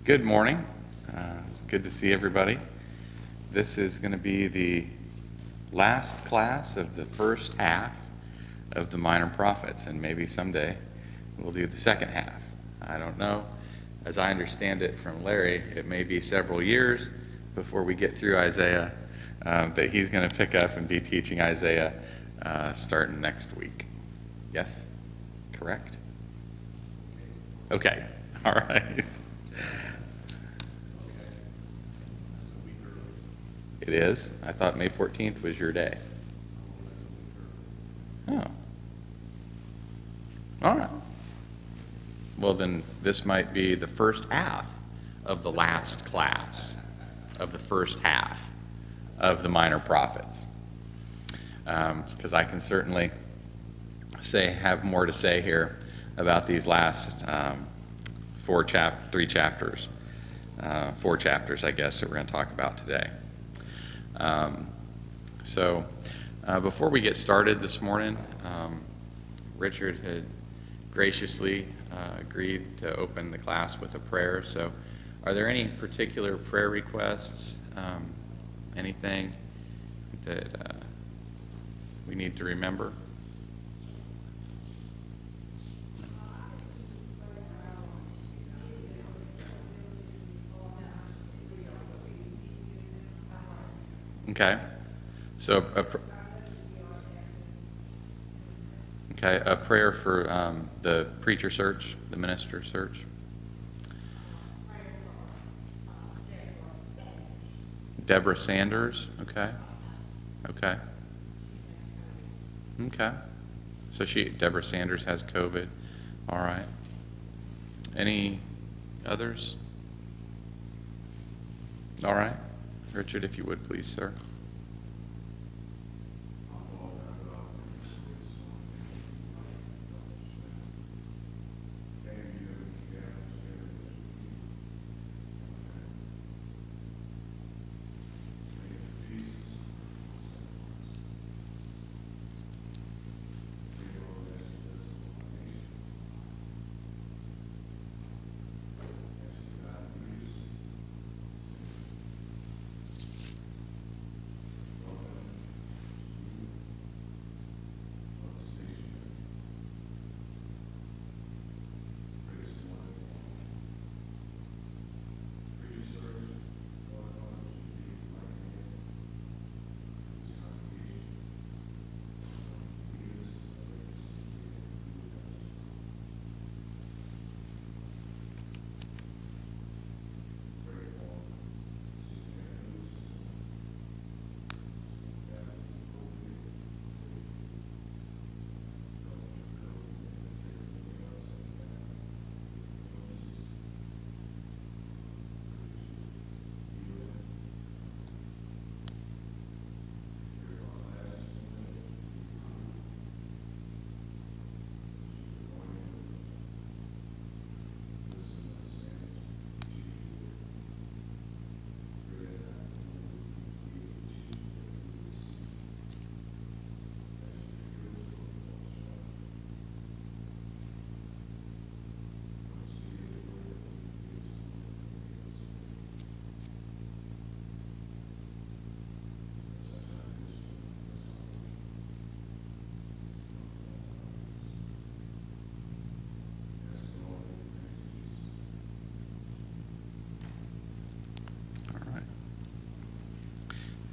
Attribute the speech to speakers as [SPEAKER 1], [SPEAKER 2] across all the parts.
[SPEAKER 1] Good morning. It's good to see everybody. This is going to be the last class of the first half of the Minor Prophets, and maybe someday we'll do the second half. I don't know. As I understand it from Larry, it may be several years before we get through Isaiah, that he's going to pick up and be teaching Isaiah starting next week. Yes? Correct? Okay. All right. It is? I thought May 14th was your day. Oh. All right. Well, then this might be the first half of the last class of the first half of the Minor Prophets. Because I can certainly have more to say here about these last four chapters, I guess, that we're going to talk about today. Before we get started this morning, Richard had graciously agreed to open the class with a prayer. So are there any particular prayer requests, anything that we need to remember? Okay, so a prayer for the preacher search, the minister search. Deborah Sanders. Okay. So Deborah Sanders has COVID. All right. Any others? All right. Richard, if you would, please, sir.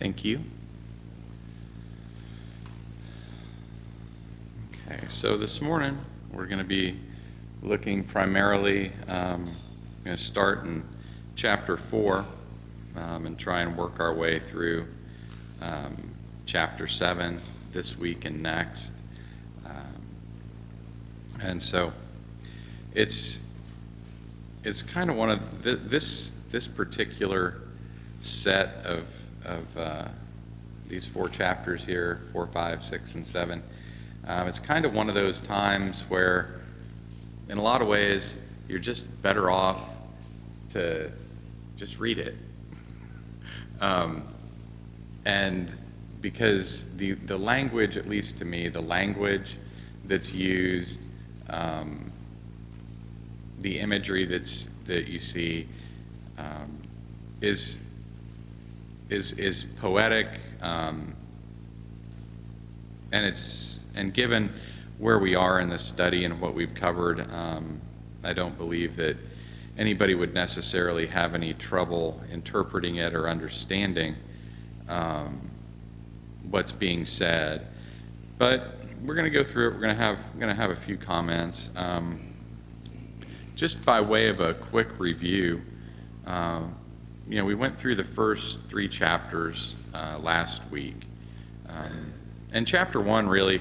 [SPEAKER 1] Thank you. Okay, so this morning we're going to be looking primarily, going to start in chapter 4 and try and work our way through chapter 7 this week and next. And so it's kind of one of this particular set of these 4 chapters here, 4, 5, 6, and 7. It's kind of one of those times where, in a lot of ways, you're just better off to just read it. And because the language, at least to me, the language that's used, the imagery that you see, is poetic, and given where we are in this study and what we've covered, I don't believe that anybody would necessarily have any trouble interpreting it or understanding what's being said. But we're going to go through it. We're going to have a few comments. Just by way of a quick review, we went through the first 3 chapters last week. And chapter 1 really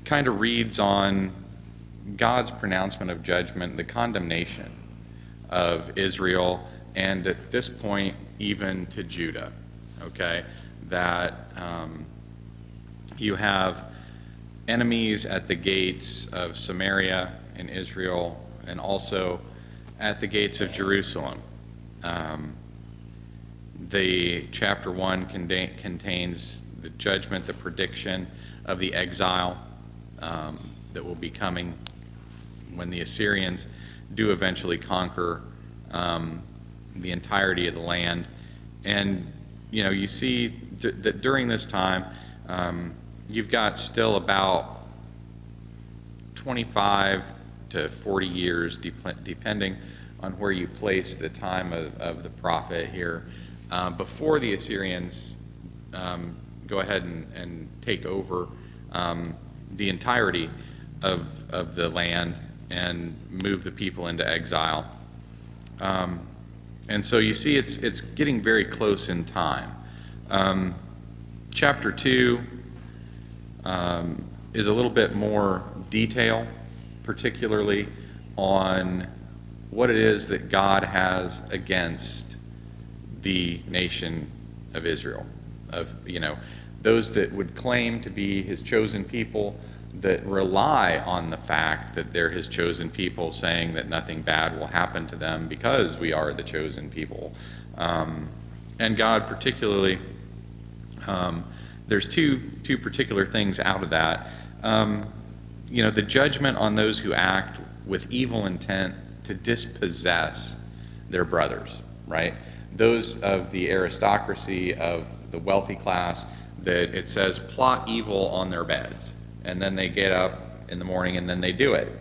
[SPEAKER 1] kind of reads on God's pronouncement of judgment, the condemnation of Israel, and at this point, even to Judah, okay? That you have enemies at the gates of Samaria in Israel, and also at the gates of Jerusalem. The chapter 1 contains the judgment, the prediction of the exile that will be coming when the Assyrians do eventually conquer the entirety of the land. And you see that during this time, you've got still about 25 to 40 years, depending on where you place the time of the prophet here, before the Assyrians go ahead and take over the entirety of the land and move the people into exile. And so you see it's getting very close in time. Chapter 2 is a little bit more detail, particularly on what it is that God has against the nation of Israel, of those that would claim to be his chosen people, that rely on the fact that they're his chosen people, saying that nothing bad will happen to them because we are the chosen people. And God particularly, there's two particular things out of that. The judgment on those who act with evil intent to dispossess their brothers, right? Those of the aristocracy, of the wealthy class, that it says plot evil on their beds. And then they get up in the morning and then they do it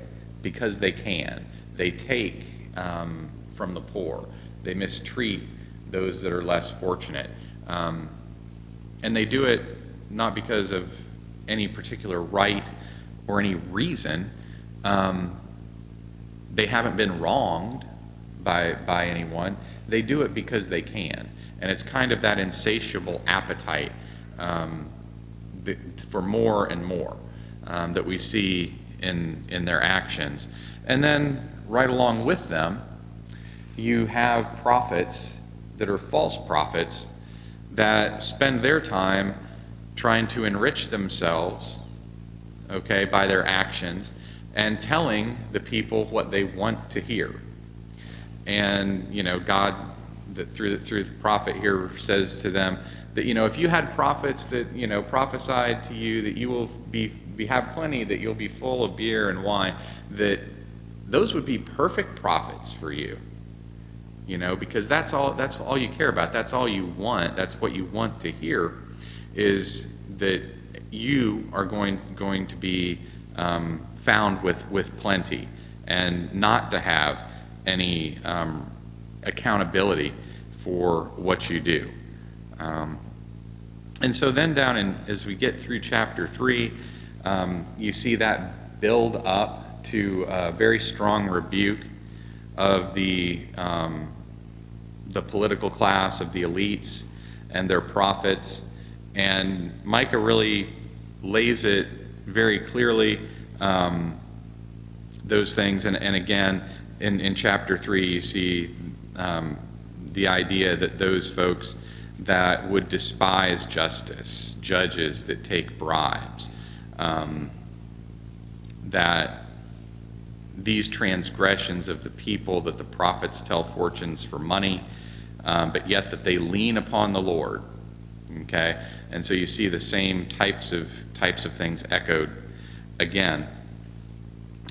[SPEAKER 1] because they can. They take from the poor. They mistreat those that are less fortunate. And they do it not because of any particular right or any reason. They haven't been wronged by anyone. They do it because they can. And it's kind of that insatiable appetite for more and more that we see in their actions. And then right along with them, you have prophets that are false prophets that spend their time trying to enrich themselves, okay, by their actions, and telling the people what they want to hear. And God, through the prophet here, says to them that if you had prophets that prophesied to you that you will have plenty, that you'll be full of beer and wine, that those would be perfect prophets for you. Because that's all you care about. That's all you want. That's what you want to hear, is that you are going to be found with plenty, and not to have any accountability for what you do. And so then as we get through chapter 3, you see that build up to a very strong rebuke of the political class, of the elites and their prophets. And Micah really lays it very clearly, those things. And again, in chapter 3, you see the idea that those folks that would despise justice, judges that take bribes, that these transgressions of the people, that the prophets tell fortunes for money, but yet that they lean upon the Lord. Okay, and so you see the same types of things echoed again,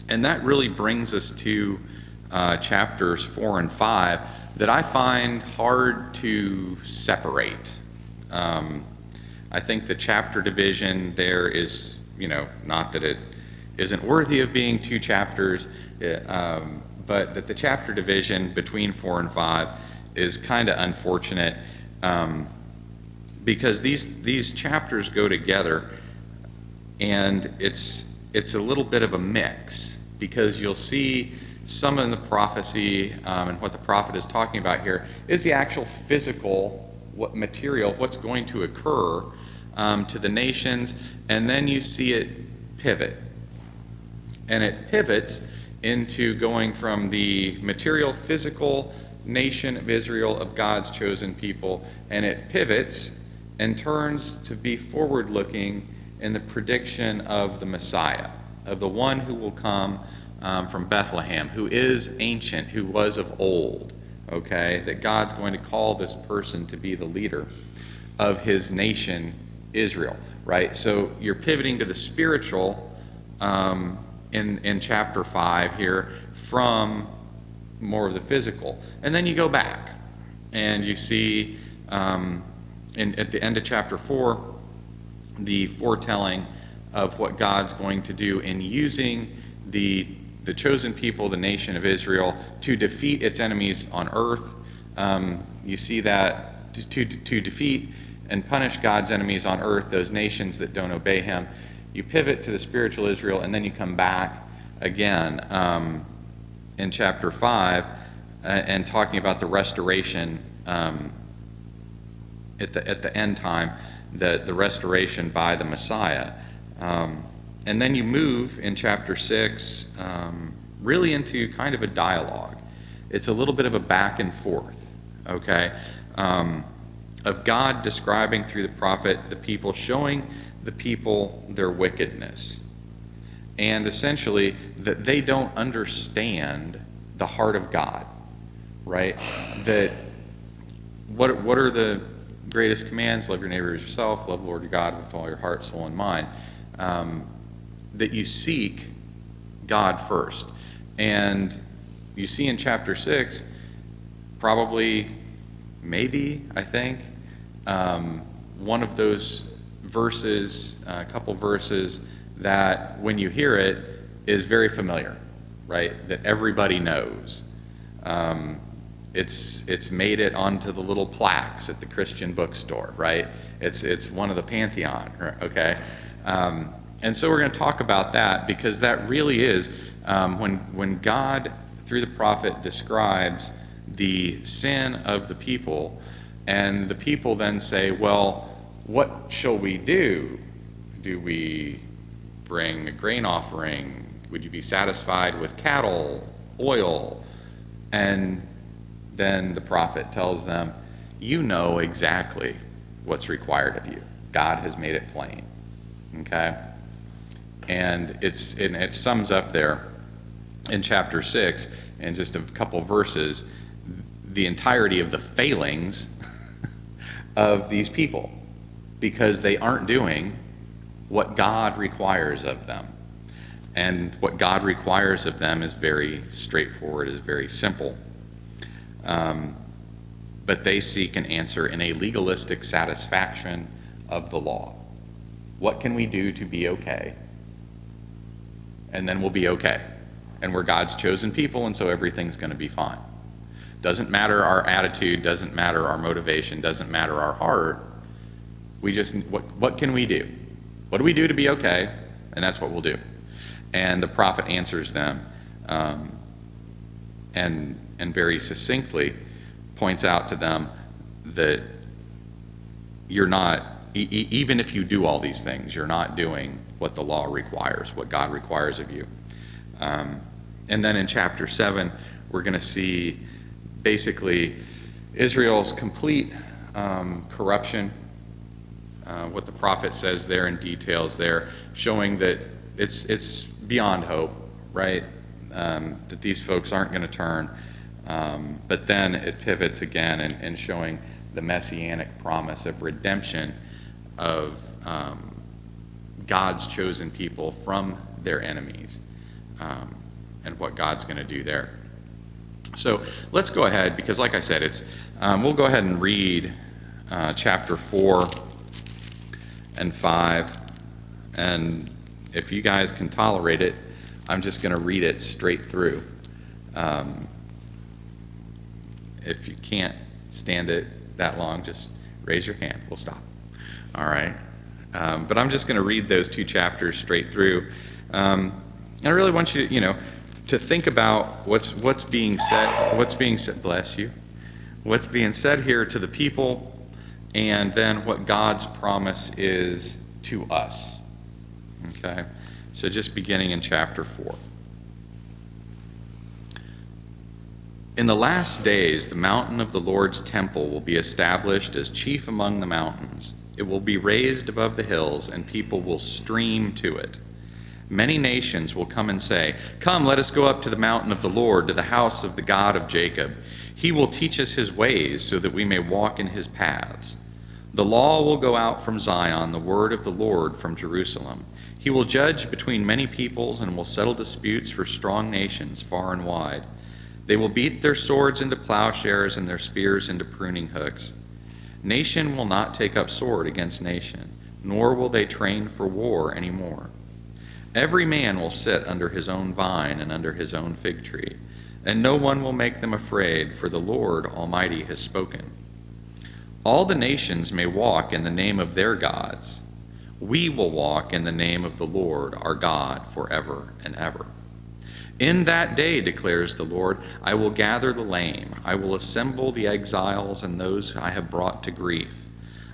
[SPEAKER 1] and that really brings us to chapters 4 and 5 that I find hard to separate. I think the chapter division there is, not that it isn't worthy of being 2 chapters, but that the chapter division between 4 and 5 is kind of unfortunate, because these chapters go together, and it's a little bit of a mix, because you'll see some in the prophecy, and what the prophet is talking about here is the actual physical material, what's going to occur to the nations, and then you see it pivot. And it pivots into going from the material, physical nation of Israel, of God's chosen people, and it pivots and turns to be forward-looking in the prediction of the Messiah, of the one who will come from Bethlehem, who is ancient, who was of old, okay? That God's going to call this person to be the leader of his nation, Israel, right? So you're pivoting to the spiritual in chapter 5 here from more of the physical. And then you go back and you see at the end of chapter 4 the foretelling of what God's going to do in using the chosen people, the nation of Israel, to defeat its enemies on earth. You see that to defeat and punish God's enemies on earth, those nations that don't obey him. You pivot to the spiritual Israel, and then you come back again in chapter 5 and talking about the restoration at the end time, the restoration by the Messiah. And then you move in chapter 6 really into kind of a dialogue. It's a little bit of a back and forth, okay, of God describing through the prophet the people, showing the people their wickedness, and essentially that they don't understand the heart of God, right? That what are the greatest commands? Love your neighbor as yourself, love the Lord your God with all your heart, soul, and mind. That you seek God first. And you see in chapter 6, probably, maybe, I think, one of those verses, a couple verses that when you hear it is very familiar, right? That everybody knows. It's made it onto the little plaques at the Christian bookstore, right? It's one of the pantheon, okay? And so we're going to talk about that, because that really is when God, through the prophet, describes the sin of the people, and the people then say, well, what shall we do? Do we bring a grain offering? Would you be satisfied with cattle, oil? And then the prophet tells them, you know exactly what's required of you. God has made it plain, okay? And it sums up there in chapter 6, in just a couple verses, the entirety of the failings of these people, because they aren't doing what God requires of them. And what God requires of them is very straightforward, is very simple. But they seek an answer in a legalistic satisfaction of the law. What can we do to be okay? And then we'll be okay. And we're God's chosen people, and so everything's going to be fine. Doesn't matter our attitude, doesn't matter our motivation, doesn't matter our heart. We just, what can we do? What do we do to be okay? And that's what we'll do. And the prophet answers them and very succinctly points out to them that you're not, even if you do all these things, you're not doing what the law requires, what God requires of you. And then in chapter 7, we're going to see basically Israel's complete corruption, what the prophet says there and details there, showing that it's beyond hope, right? That these folks aren't going to turn. But then it pivots again in showing the messianic promise of redemption of God's chosen people from their enemies, and what God's going to do there. So let's go ahead, because like I said, we'll go ahead and read chapter 4 and 5, and if you guys can tolerate it, I'm just going to read it straight through. If you can't stand it that long, just raise your hand. We'll stop. All right. But I'm just going to read those 2 chapters straight through. And I really want you to think about what's being said. Bless you. What's being said here to the people, and then what God's promise is to us. Okay. So just beginning in chapter 4. In the last days, the mountain of the Lord's temple will be established as chief among the mountains. It will be raised above the hills, and people will stream to it. Many nations will come and say, "Come, let us go up to the mountain of the Lord, to the house of the God of Jacob. He will teach us his ways, so that we may walk in his paths." The law will go out from Zion, the word of the Lord from Jerusalem. He will judge between many peoples and will settle disputes for strong nations far and wide. They will beat their swords into plowshares and their spears into pruning hooks. Nation will not take up sword against nation, nor will they train for war any more. Every man will sit under his own vine and under his own fig tree, and no one will make them afraid, for the Lord Almighty has spoken. All the nations may walk in the name of their gods. We will walk in the name of the Lord our God forever and ever. In that day, declares the Lord, I will gather the lame. I will assemble the exiles and those I have brought to grief.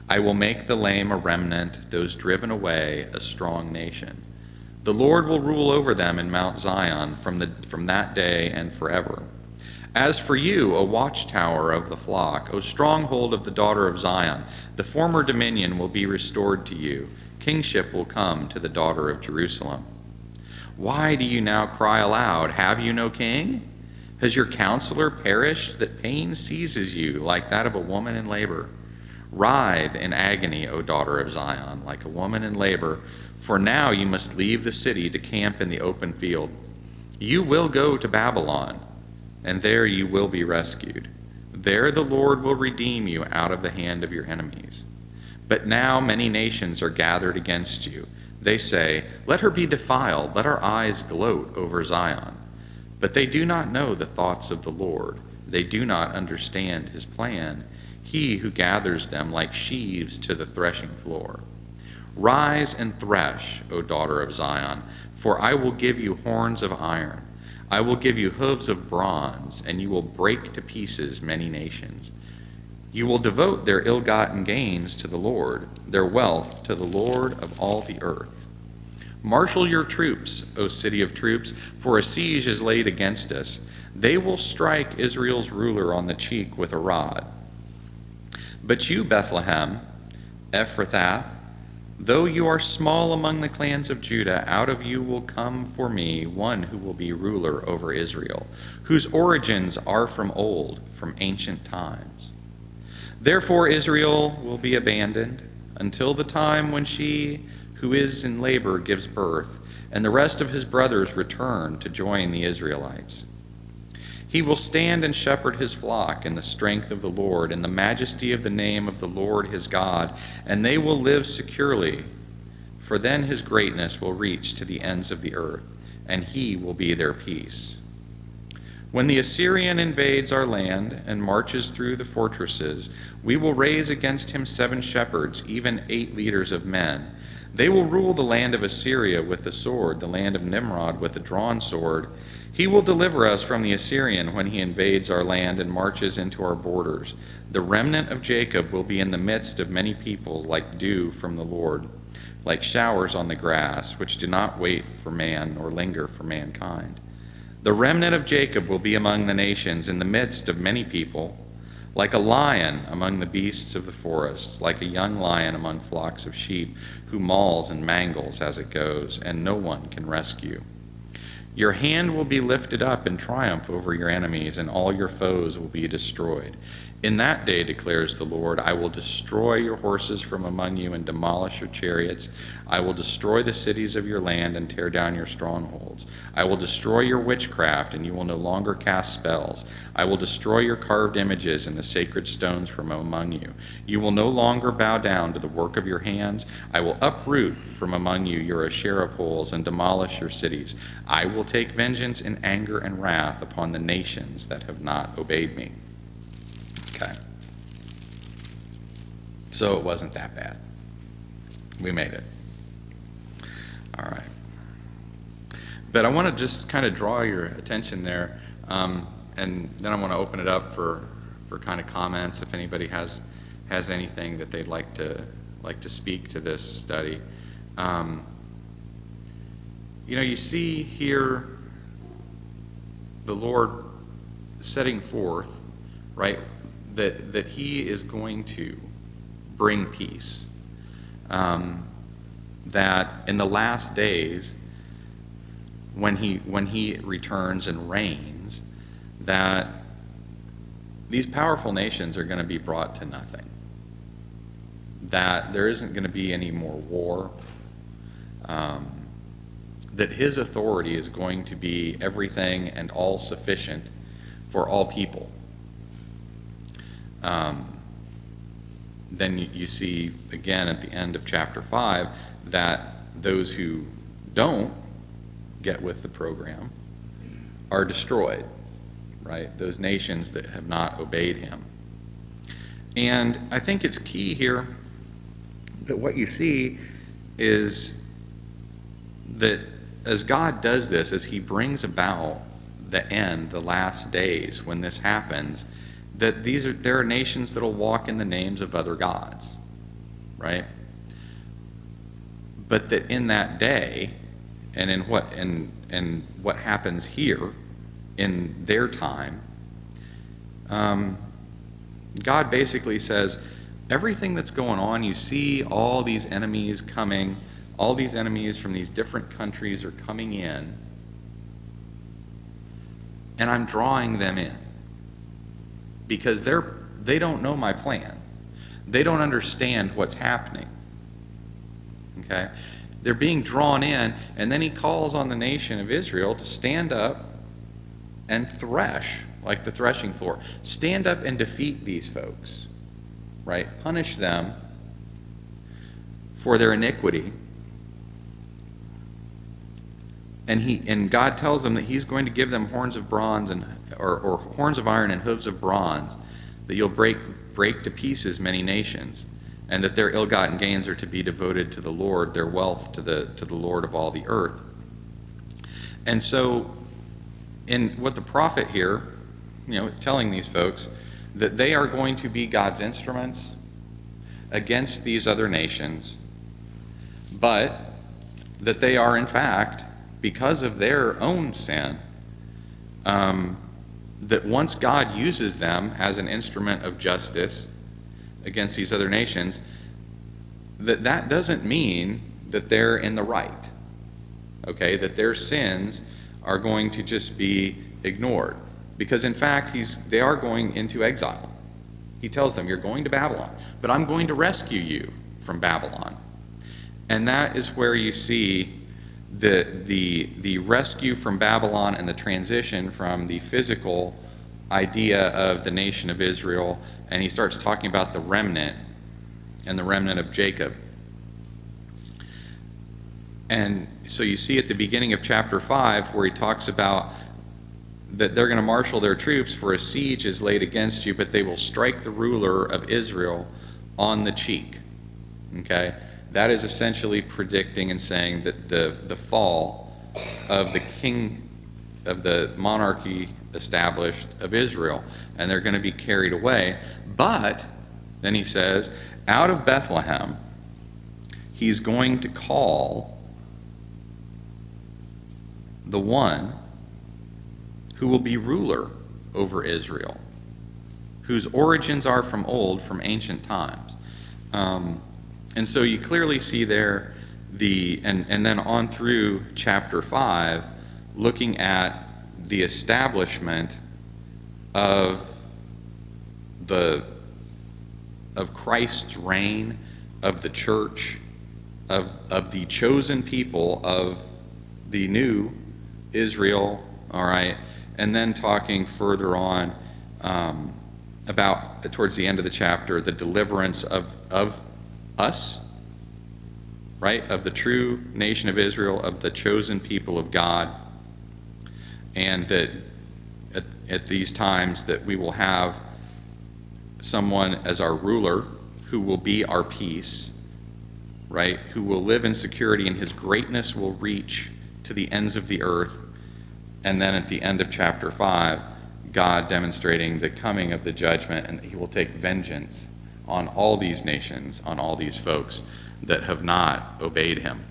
[SPEAKER 1] I will make the lame a remnant, those driven away a strong nation. The Lord will rule over them in Mount Zion from that day and forever. As for you, O watchtower of the flock, O stronghold of the daughter of Zion, the former dominion will be restored to you. Kingship will come to the daughter of Jerusalem. Why do you now cry aloud? Have you no king? Has your counselor perished, that pain seizes you like that of a woman in labor? Writhe in agony, O daughter of Zion, like a woman in labor, for now you must leave the city to camp in the open field. You will go to Babylon, and there you will be rescued. There the Lord will redeem you out of the hand of your enemies. But now many nations are gathered against you. They say, let her be defiled, let our eyes gloat over Zion. But they do not know the thoughts of the Lord. They do not understand his plan, he who gathers them like sheaves to the threshing floor. Rise and thresh, O daughter of Zion, for I will give you horns of iron. I will give you hooves of bronze, and you will break to pieces many nations. You will devote their ill-gotten gains to the Lord, their wealth to the Lord of all the earth. Marshal your troops, O city of troops, for a siege is laid against us. They will strike Israel's ruler on the cheek with a rod. But you, Bethlehem, Ephrathah, though you are small among the clans of Judah, out of you will come for me one who will be ruler over Israel, whose origins are from old, from ancient times. Therefore Israel will be abandoned until the time when she who is in labor gives birth, and the rest of his brothers return to join the Israelites. He will stand and shepherd his flock in the strength of the Lord, in the majesty of the name of the Lord his God, and they will live securely, for then his greatness will reach to the ends of the earth, and he will be their peace. When the Assyrian invades our land and marches through the fortresses, we will raise against him 7 shepherds, even 8 leaders of men. They will rule the land of Assyria with the sword, the land of Nimrod with the drawn sword. He will deliver us from the Assyrian when he invades our land and marches into our borders. The remnant of Jacob will be in the midst of many peoples, like dew from the Lord, like showers on the grass, which do not wait for man nor linger for mankind. The remnant of Jacob will be among the nations in the midst of many people, like a lion among the beasts of the forests, like a young lion among flocks of sheep, who mauls and mangles as it goes, and no one can rescue. Your hand will be lifted up in triumph over your enemies, and all your foes will be destroyed. In that day, declares the Lord, I will destroy your horses from among you and demolish your chariots. I will destroy the cities of your land and tear down your strongholds. I will destroy your witchcraft, and you will no longer cast spells. I will destroy your carved images and the sacred stones from among you. You will no longer bow down to the work of your hands. I will uproot from among you your Asherah poles and demolish your cities. I will take vengeance in anger and wrath upon the nations that have not obeyed me. Okay. So it wasn't that bad. We made it. All right. But I want to just kind of draw your attention there, and then I want to open it up for kind of comments if anybody has anything that they'd like to speak to this study. You see here the Lord setting forth, right, that he is going to bring peace. That in the last days, when he returns and reigns, that these powerful nations are going to be brought to nothing. That there isn't going to be any more war. That his authority is going to be everything and all sufficient for all people. Then you see again at the end of chapter 5 that those who don't get with the program are destroyed, right? Those nations that have not obeyed him. And I think it's key here that what you see is that as God does this, as he brings about the end, the last days when this happens, that there are nations that will walk in the names of other gods, right? But that in that day, and in what happens here in their time, God basically says, everything that's going on, you see all these enemies coming, all these enemies from these different countries are coming in, and I'm drawing them in. Because they don't know my plan. They don't understand what's happening. Okay? They're being drawn in, and then he calls on the nation of Israel to stand up and thresh, like the threshing floor. Stand up and defeat these folks. Right? Punish them for their iniquity. And God tells them that he's going to give them horns of bronze or horns of iron and hooves of bronze, that you'll break to pieces many nations, and that their ill-gotten gains are to be devoted to the Lord, their wealth to the Lord of all the earth. And so, in what the prophet here, telling these folks that they are going to be God's instruments against these other nations, but that they are in fact, because of their own sin, that once God uses them as an instrument of justice against these other nations, that doesn't mean that they're in the right, okay? That their sins are going to just be ignored. Because in fact, they are going into exile. He tells them, you're going to Babylon, but I'm going to rescue you from Babylon. And that is where you see the rescue from Babylon and the transition from the physical idea of the nation of Israel, and he starts talking about the remnant and the remnant of Jacob. And so you see at the beginning of chapter 5 where he talks about that they're going to marshal their troops, for a siege is laid against you, but they will strike the ruler of Israel on the cheek. Okay? That is essentially predicting and saying that the fall of the king of the monarchy established of Israel, and they're going to be carried away. But then he says, out of Bethlehem, he's going to call the one who will be ruler over Israel, whose origins are from old, from ancient times. And so you clearly see there and then on through chapter 5, looking at the establishment of Christ's reign, of the church, of the chosen people of the new Israel, all right, and then talking further on about, towards the end of the chapter, the deliverance of us, right, of the true nation of Israel, of the chosen people of God, and that at these times that we will have someone as our ruler who will be our peace, right, who will live in security, and his greatness will reach to the ends of the earth. And then at the end of chapter 5, God demonstrating the coming of the judgment, and he will take vengeance on all these nations, on all these folks that have not obeyed him.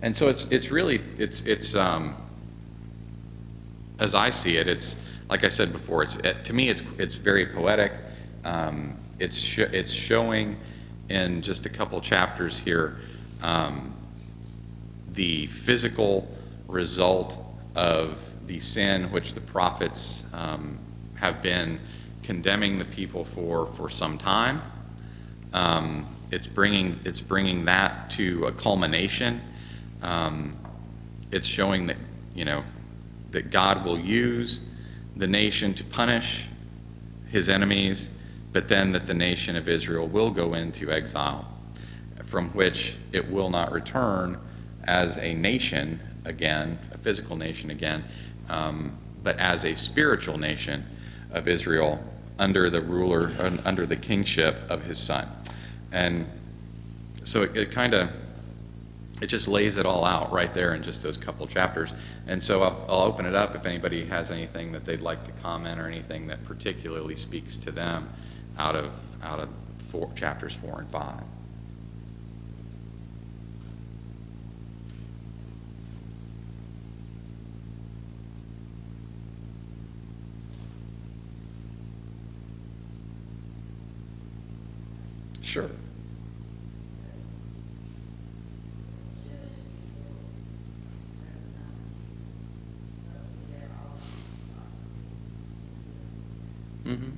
[SPEAKER 1] And so it's really, as I see it, it's, like I said before, to me it's very poetic. It's showing in just a couple chapters here the physical result of the sin which the prophets have been condemning the people for some time. It's bringing that to a culmination. It's showing that, that God will use the nation to punish his enemies, but then that the nation of Israel will go into exile, from which it will not return as a nation again, a physical nation again, but as a spiritual nation of Israel under the ruler, under the kingship of his son. And so it just lays it all out right there in just those couple chapters. And so I'll open it up if anybody has anything that they'd like to comment, or anything that particularly speaks to them out of chapters 4 and 5. Sure. Mm-hmm.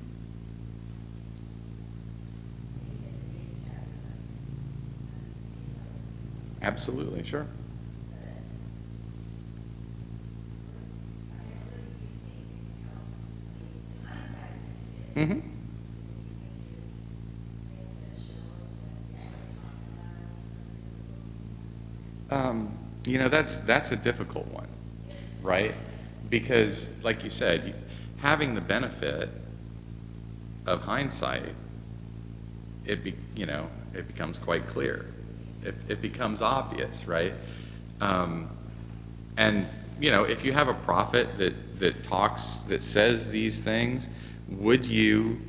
[SPEAKER 1] Absolutely, sure. Mm-hmm. That's a difficult one, right? Because, like you said, having the benefit of hindsight, it becomes quite clear. It becomes obvious, right? And if you have a prophet that says these things, would you,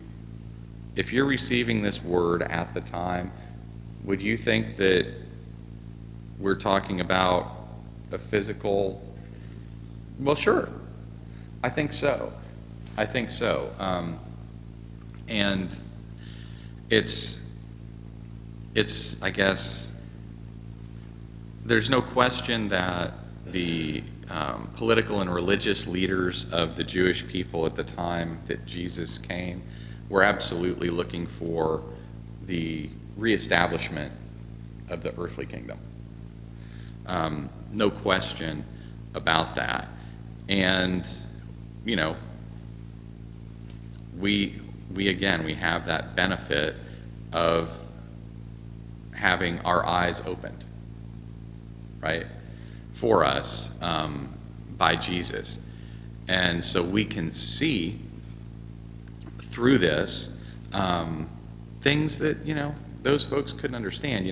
[SPEAKER 1] if you're receiving this word at the time, would you think that we're talking about a physical? Well, sure. I think so. And it's I guess there's no question that the political and religious leaders of the Jewish people at the time that Jesus came were absolutely looking for the reestablishment of the earthly kingdom. No question about that. And, we have that benefit of having our eyes opened, right, for us by Jesus. And so we can see through this things that, those folks couldn't understand.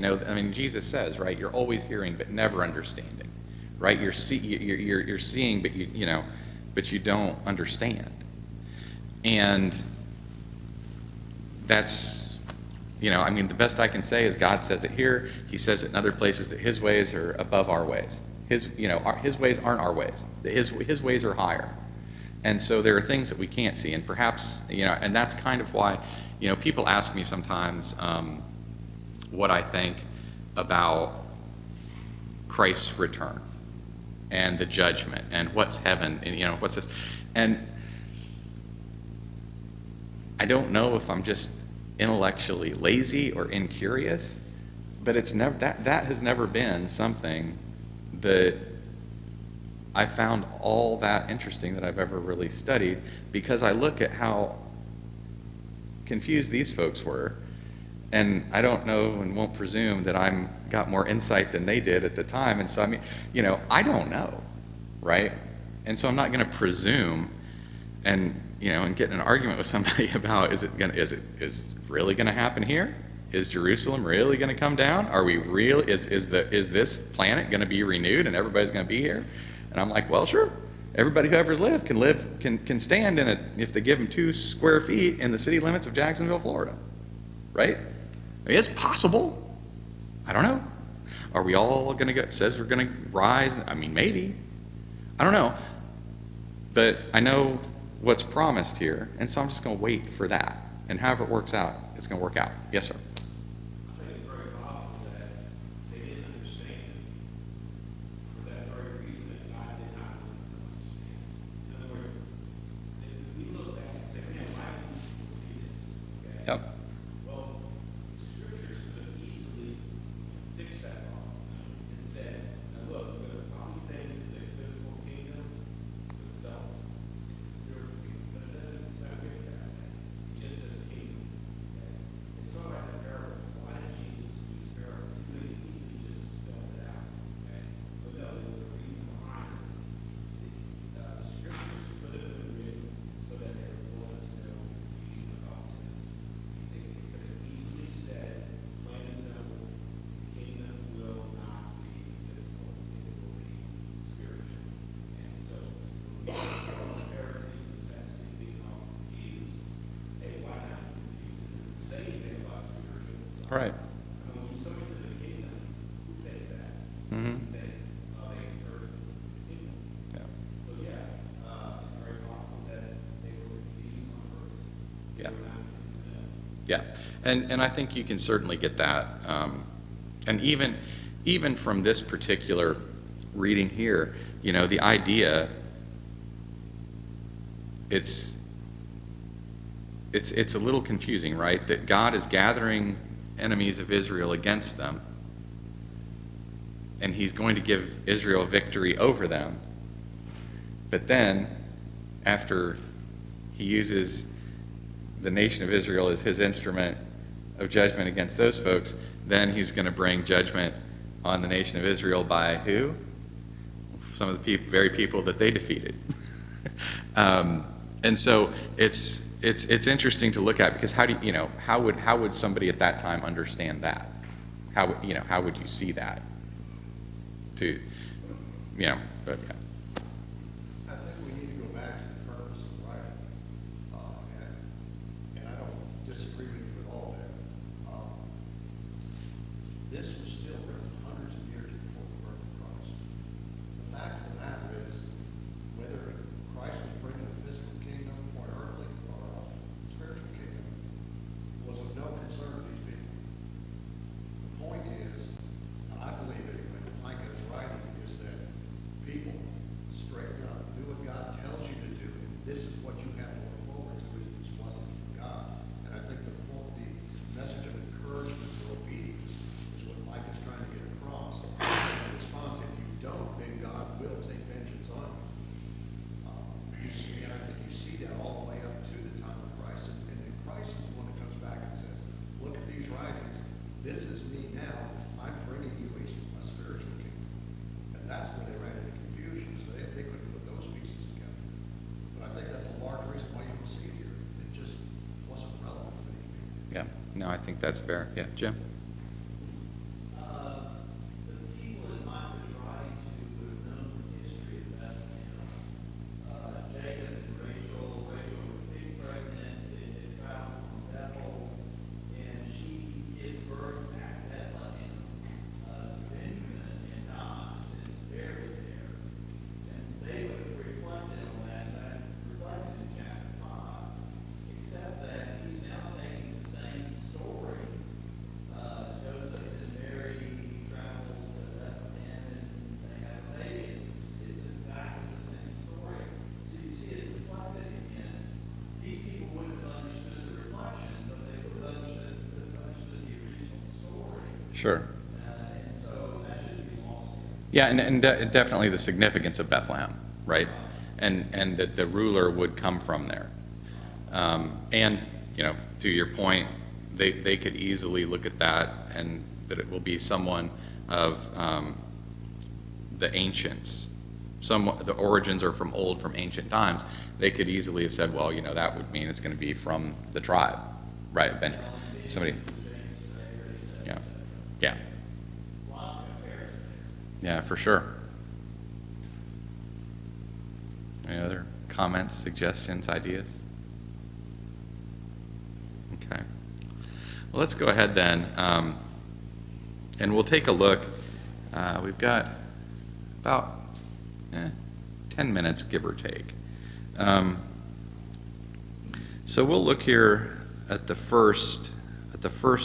[SPEAKER 1] Jesus says, right, you're always hearing but never understanding, right? You're seeing but you don't understand. And that's, the best I can say is God says it here. He says it in other places that his ways are above our ways. His ways aren't our ways. His ways are higher. And so there are things that we can't see. And perhaps, and that's kind of why, people ask me sometimes what I think about Christ's return. and the judgment and what's heaven and what's this. And I don't know if I'm just intellectually lazy or incurious, but it's never that has never been something that I found all that interesting that I've ever really studied, because I look at how confused these folks were, and I don't know and won't presume that I'm got more insight than they did at the time. And so I mean, I don't know, right? And so I'm not going to presume and and get in an argument with somebody about is really going to happen here? Is Jerusalem really going to come down? Are we real? Is this planet going to be renewed and everybody's going to be here? And I'm like, well, sure. Everybody who ever lived can stand in it if they give them 2 square feet in the city limits of Jacksonville, Florida, right? I mean, it's possible. I don't know. Are we all going to go? It says we're going to rise. I mean, maybe. I don't know. But I know what's promised here, and so I'm just going to wait for that. And however it works out, it's going to work out. Yes, sir.
[SPEAKER 2] I think it's very possible that they didn't understand for that very reason that God did not want them to understand. In other words, if we look back and say, man, why didn't people see this? Okay?
[SPEAKER 1] Yep.
[SPEAKER 2] Well, the scriptures could have easily fixed that problem and said, now look, there are probably things in the physical kingdom that don't. It's a spiritual kingdom, but it's not really that. It just says kingdom. Okay? It's sort of like the parables. Why did Jesus use parables? He could have easily just spelled it out. Okay? But no, there was a reason behind this. The scriptures could have been written so that there was no confusion about this. They could have easily said, plain and simple, the kingdom will not be physical, it will be spiritual. And so, when the Pharisees and the Sadducees being all confused, hey, why not be confused? It doesn't say anything about spiritual. So,
[SPEAKER 1] All right.
[SPEAKER 2] I mean, when you sow into the kingdom, who takes that?
[SPEAKER 1] Mm-hmm.
[SPEAKER 2] They earth kingdom.
[SPEAKER 1] Yeah.
[SPEAKER 2] So yeah, it's very possible that they were confused on purpose.
[SPEAKER 1] Yeah.
[SPEAKER 2] They were not meant to know.
[SPEAKER 1] Yeah, and I think you can certainly get that, and even from this particular reading here, the idea, it's a little confusing, right? That God is gathering enemies of Israel against them, and He's going to give Israel victory over them. But then, after He uses the nation of Israel as His instrument of judgment against those folks, then He's going to bring judgment on the nation of Israel by who? Some of the very people that they defeated. And so it's interesting to look at, because how would somebody at that time understand that? How would you see that? But yeah.
[SPEAKER 3] I think we need to go back to the purpose of writing, and I don't disagree with you at all there. This was still written hundreds of years before the birth of Christ. The fact of the matter is, whether Christ was bringing a physical kingdom or an earthly or a spiritual kingdom was of no concern to these people. The point is, and I believe it when Micah is writing, is that people straighten up, do what God tells you to do, and this is what you have to look forward to, is this wasn't from God. And I think the message of encouragement for obedience is what Mike is trying to get across. In response, if you don't, then God will take vengeance on you. And I think you see that all the way up to the time of Christ. And then Christ is the one that comes back and says, look at these writings. This is me now. I'm bringing you a spiritual kingdom. And that's where they ran into confusion. So they couldn't put those pieces together. But I think that's a large reason why you don't see it here. It just wasn't relevant for these people.
[SPEAKER 1] Yeah. No, I think that's fair. Yeah, Jim.
[SPEAKER 4] The people that Mike was writing to would have known the history of Bethlehem. Jacob and Rachel was pregnant, and traveled from Bethel, and she gives birth at Bethlehem to Benjamin and Don, and is buried there. And they would have reflected on that reflected in chapter 5, except that he's now taking the same story
[SPEAKER 1] Sure.
[SPEAKER 4] And so that shouldn't be lost here.
[SPEAKER 1] Yeah, and definitely the significance of Bethlehem, right? And that the ruler would come from there. And, to your point, they could easily look at that and that it will be someone of the ancients. The origins are from ancient times. They could easily have said, well, that would mean it's going to be from the tribe, right? Benjamin. Somebody. Yeah. Yeah. Yeah, for sure. Any other comments, suggestions, ideas? Okay. Well, let's go ahead then, and we'll take a look. We've got about 10 minutes, give or take. So we'll look here at the first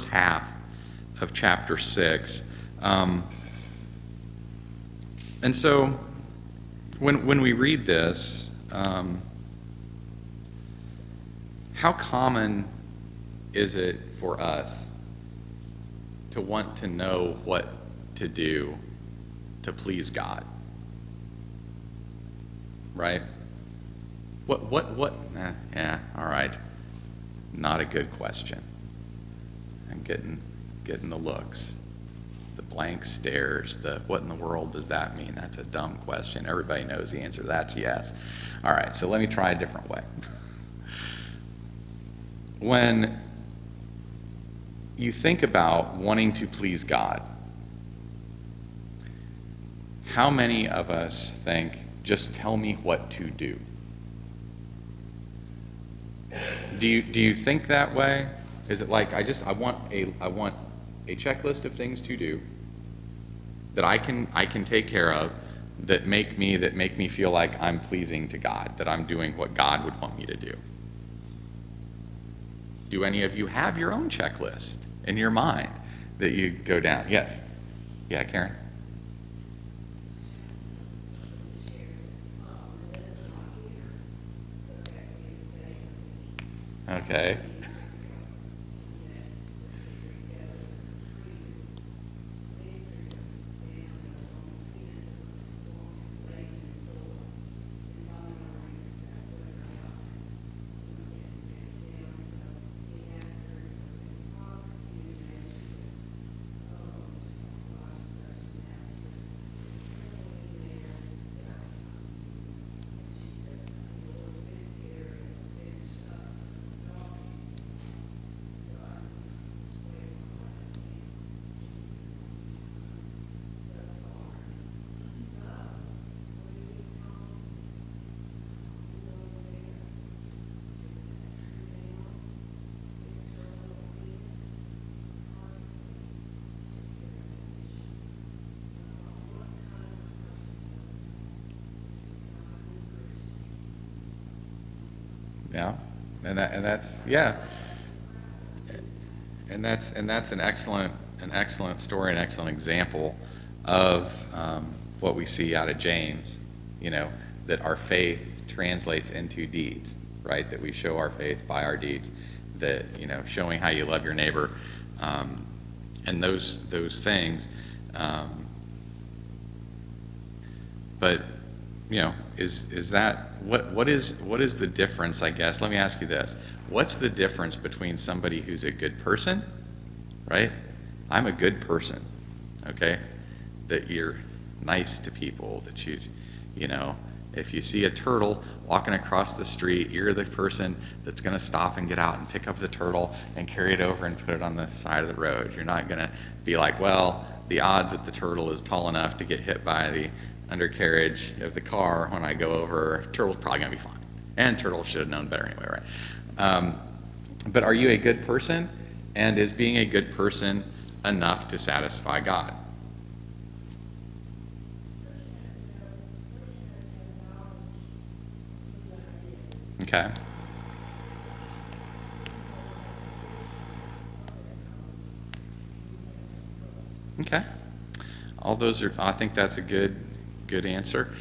[SPEAKER 1] half of chapter 6. And so when we read this, how common is it for us to want to know what to do to please God? Right? Yeah, all right. Not a good question. I'm getting the looks, the blank stares, what in the world does that mean? That's a dumb question. Everybody knows the answer to that's yes. All right, so let me try a different way. When you think about wanting to please God, how many of us think, just tell me what to do? Do you think that way? Is it like I want a checklist of things to do that I can take care of that make me feel like I'm pleasing to God, that I'm doing what God would want me to do? Do any of you have your own checklist in your mind that you go down? Yes. Yeah, Karen? Okay. Yeah, and that's yeah, and that's an excellent story, an excellent example of what we see out of James. That our faith translates into deeds, right? That we show our faith by our deeds. That showing how you love your neighbor, and those things. But is that what is the difference, I guess? Let me ask you this. What's the difference between somebody who's a good person, right? I'm a good person, okay? That you're nice to people, that if you see a turtle walking across the street, you're the person that's going to stop and get out and pick up the turtle and carry it over and put it on the side of the road. You're not going to be like, well, the odds that the turtle is tall enough to get hit by the undercarriage of the car when I go over, turtle's probably going to be fine. And turtle should have known better anyway, right? But are you a good person? And is being a good person enough to satisfy God? Okay. Okay. All those are, I think that's a good answer.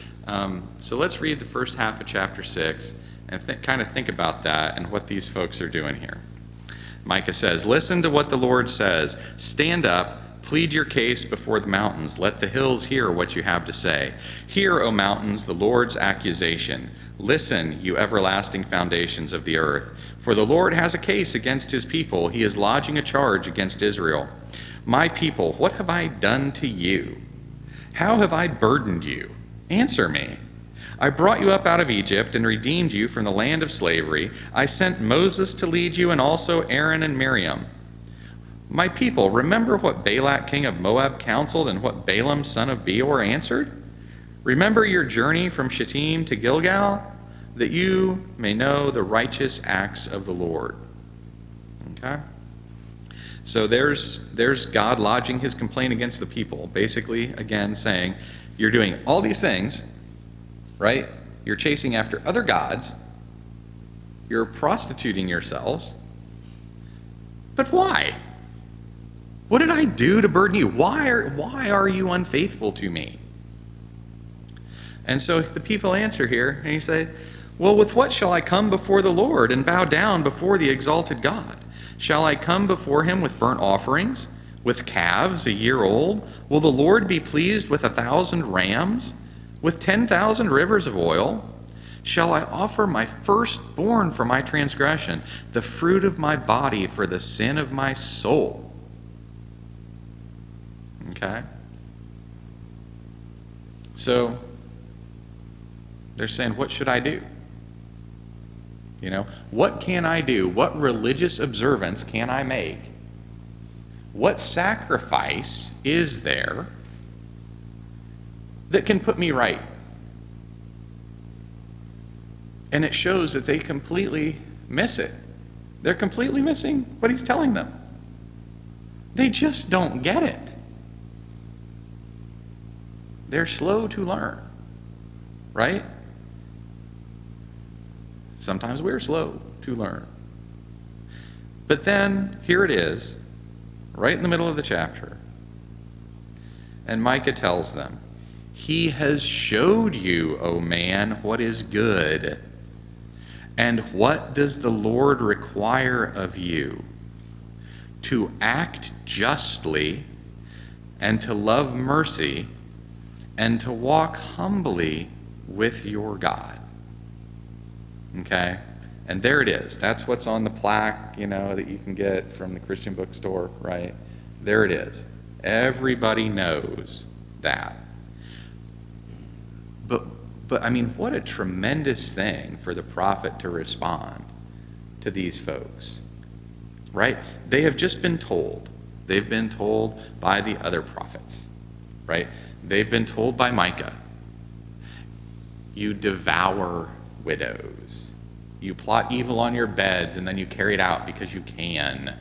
[SPEAKER 1] So let's read the first half of chapter 6 and kind of think about that and what these folks are doing here. Micah says, "Listen to what the Lord says. Stand up, Plead your case before the mountains. Let the hills hear what you have to say. Hear, O mountains, the Lord's accusation. Listen, you everlasting foundations of the earth. For the Lord has a case against his people. He is lodging a charge against Israel. My people, what have I done to you? How have I burdened you? Answer me. I brought you up out of Egypt and redeemed you from the land of slavery. I sent Moses to lead you, and also Aaron and Miriam. My people, remember what Balak king of Moab counseled and what Balaam son of Beor answered? Remember your journey from Shittim to Gilgal, that you may know the righteous acts of the Lord. Okay? So there's God lodging his complaint against the people, basically, again, saying, you're doing all these things, right? You're chasing after other gods. You're prostituting yourselves. But why? What did I do to burden you? Why are you unfaithful to me? And so the people answer here, and he said, well, with what shall I come before the Lord and bow down before the exalted God? Shall I come before him with burnt offerings, with calves a year old? Will the Lord be pleased with 1,000 rams, with 10,000 rivers of oil? Shall I offer my firstborn for my transgression, the fruit of my body for the sin of my soul? Okay? So, they're saying, what should I do? You know, what can I do? What religious observance can I make? What sacrifice is there that can put me right? And it shows that they completely miss it. They're completely missing what he's telling them. They just don't get it. They're slow to learn, right? Sometimes we're slow to learn. But then, here it is, right in the middle of the chapter. And Micah tells them, he has showed you, O man, what is good. And what does the Lord require of you? To act justly, and to love mercy, and to walk humbly with your God. Okay? And there it is. That's what's on the plaque, you know, that you can get from the Christian bookstore, right? There it is. Everybody knows that. But I mean, what a tremendous thing for the prophet to respond to these folks, right? They have just been told. They've been told by the other prophets, right? They've been told by Micah, you devour widows. You plot evil on your beds and then you carry it out because you can.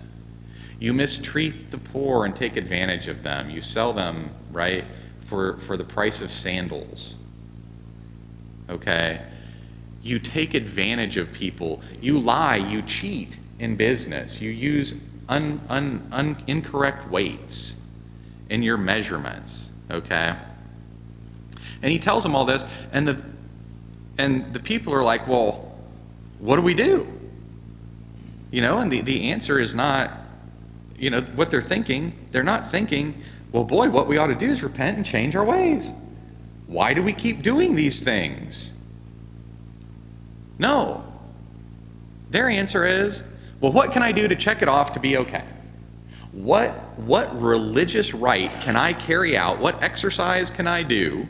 [SPEAKER 1] You mistreat the poor and take advantage of them. You sell them, right, for the price of sandals. Okay? You take advantage of people. You lie, you cheat in business. You use incorrect weights in your measurements. Okay? And he tells them all this, and the people are like, well, what do we do? You know, and the answer is not, you know, what they're thinking. They're not thinking, well, boy, what we ought to do is repent and change our ways. Why do we keep doing these things? No. Their answer is, well, what can I do to check it off to be okay? What religious rite can I carry out? What exercise can I do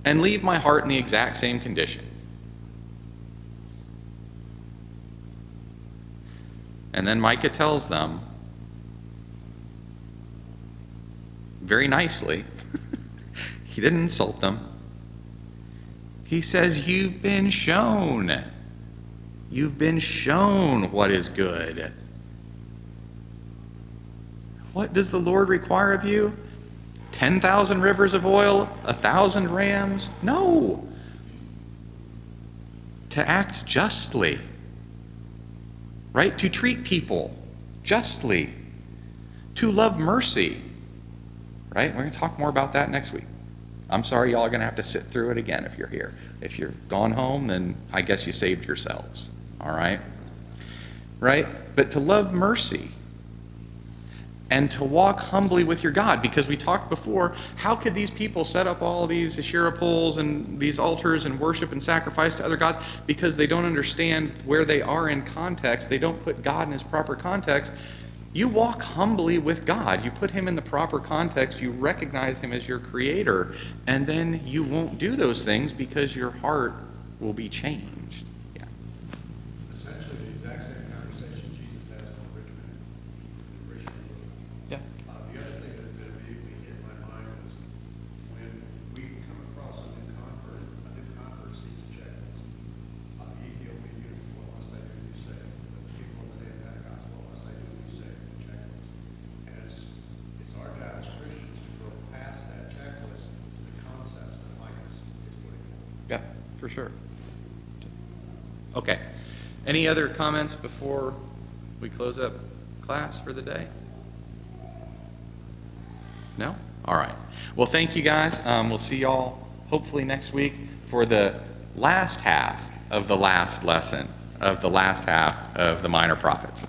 [SPEAKER 1] and leave my heart in the exact same condition? And then Micah tells them, very nicely, he didn't insult them. He says, you've been shown. You've been shown what is good. What does the Lord require of you? 10,000 rivers of oil? 1,000 rams? No. To act justly. Right? To treat people justly. To love mercy. Right? We're going to talk more about that next week. I'm sorry, y'all are going to have to sit through it again if you're here. If you're gone home, then I guess you saved yourselves. All right? Right? But to love mercy. and to walk humbly with your God. Because we talked before, how could these people set up all these Asherah poles and these altars and worship and sacrifice to other gods? Because they don't understand where they are in context. They don't put God in his proper context. You walk humbly with God. You put him in the proper context. You recognize him as your creator. And then you won't do those things because your heart will be changed. Yeah.
[SPEAKER 3] Essentially, the exact same conversation Jesus has with the rich man. The rich man.
[SPEAKER 1] Yeah.
[SPEAKER 3] The other thing that immediately hit my mind was when we come across a new convert sees a checklist. The Ethiopian youth, what must I do to be saved? The people in the day of Pentecost, what must I do to be saved? The checklist. And it's our job as Christians to go past that checklist to the concepts that Micah is putting forward.
[SPEAKER 1] Yeah, for sure. Okay. Any other comments before we close up class for the day? No? All right. Well, thank you guys. We'll see y'all hopefully next week for the last half of the last lesson of the last half of the Minor Prophets.